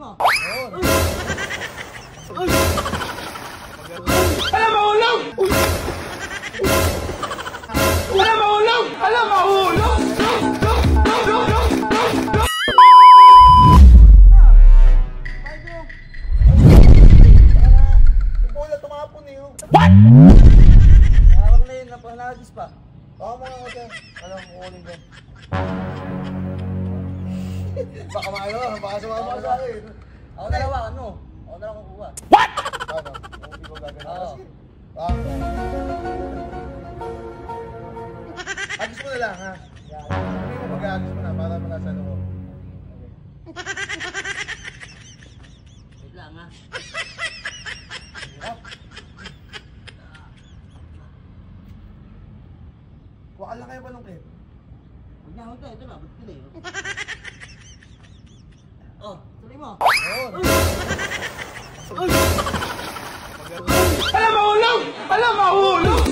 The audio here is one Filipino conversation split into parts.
mo. Alam, mahulog! Alam, mahulog! Alam, mahulog! Bola tumapon eh. What? Hawak na yun, napanagis pa. Baka mga ako dyan. Alam mo, kukunin ko. Baka maano, baka sumama sa akin. Ako dalawa, ano? Ako dalawa kukuha. What? Ano? Kung hindi ko gagawin. Oo. Sige. Agis mo na lang, ha? Hindi mo mag-agis mo na para malasa mo. Wait lang, ha? Waka lang kayo ba nung clip? Huwag niya, huwag ito na, ba't tuloy? Oh, tuloy mo. Alam, mahulog! Alam, mahulog!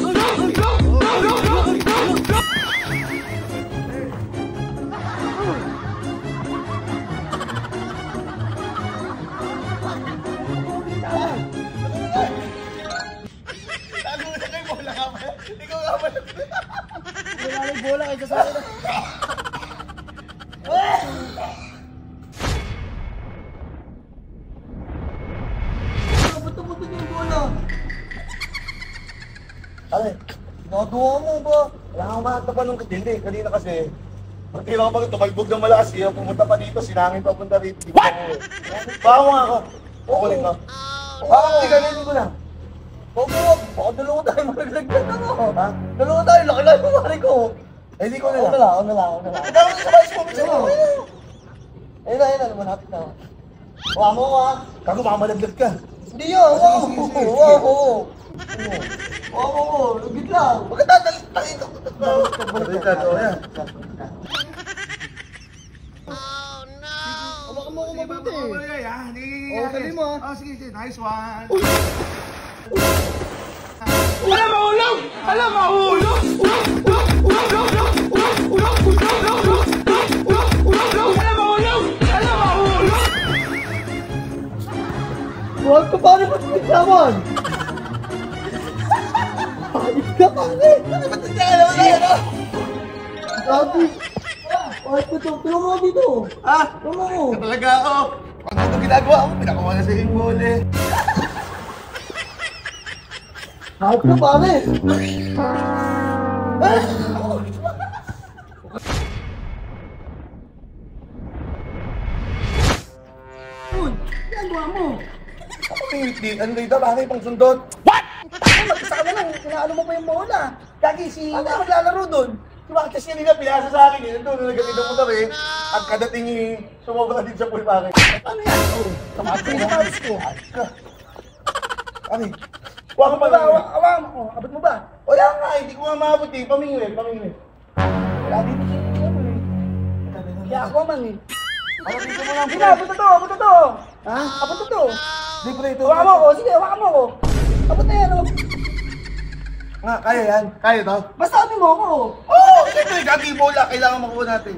Lalo na kayo bola ka ba? Ikaw nga ba? Wala na yung bola kayo sa akin. Buto-buto niyo yung bola. Ay, nakaduha mo ba? Wala kang makatapan nung hindi. Kanina kasi, ang tira ko pag tumalbog ng malakas, iya pumunta pa dito, sinangin papunta rito. What? Baka mo nga ako. Kukunin ko. Baka hindi ganun ko lang. Huwag, baka dalawa tayo maglagdag na mo. Ha? Dalawa tayo, laki-laki mo pare ko. Eh, di ko na Ako lang. na lang, ako na lang, ako na lang. Ikaw na sa bice mo, bisa mo. Ayun na, malapit na. Huwag mo ha. Kago, baka malaglag ka. Hindi yun, wow, wow. Oo, lugit lang. Bakit tatalitakin ko? Tatalita to, yan. Hawakan mo ako mabuti. Oh, sabi mo, ha? Oh, sige, sige. Nice one. Alam, mahulog! Alam, mahulog! Alam, mahulog! Alam, mahulog! Huwag ka pare mo naman. Ayos ka pare. Ano ba ito? Ano ba ito? Sabi. Ay, tulungan mo dito. Ah, Tulungan mo. talaga ako. Pag ito ginagawa ko, pinakuha na sa yung bola eh. Ayos ka pare. Uy, ginagawa mo. Ako hindi, ano dito, bakit pang sundot? What? Mag-isa ka na lang, inaano mo pa yung bola. Gagi si... Ano maglalaro doon? Si Marcus kanina pinasa sa akin eh. Doon, nagkakita mo kami. Ang kadating sumobra din sa pool bakit. Ano yan? Kamatay na ayos ko. Ano? Huwag mo ba? Awam mo. Abot mo ba? Wala nga, hindi ko nga maabot eh. Pamingwin. Wala dito siya ano eh. Kaya ako man eh. Ano dito mo lang? Sige, abot na to. Ha? Abot na to. Libre ito. Hawakan mo ako, sige, hawakan mo ako. Abot na yan, oh. Nga, kaya yan. Kaya to? Basta abot mo ako. Oo! Siyempre, gagi bola. Kailangan makuha natin.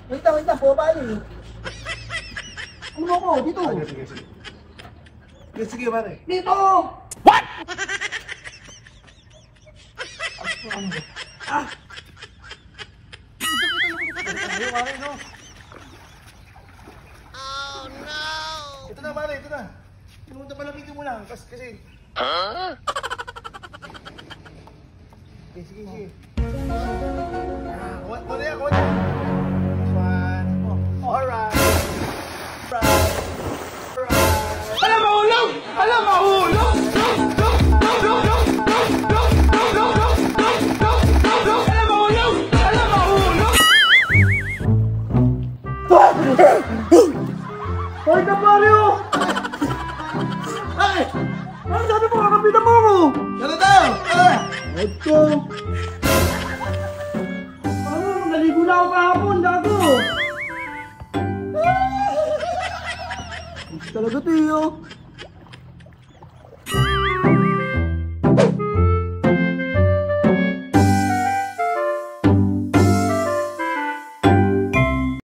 Wait lang, paano eh. Ano mo ako, dito. Sige. Sige, pare. Dito! What? Ayaw, pare, no? Ito na, pare, ito na. Pinunta pala video mo lang, kasi... Sige. Kuha na yan. This one. Alright. Alam, mahulog! Alam, mahulog! Alam, mahulog! Alam, mahulog! Hoy ka pare oh! Ay! Ano sabi mo? Kakapitan mo ako! Ano daw? Ito! Ano? Naligo na ako kahapon, gago! Talaga, Tiyo!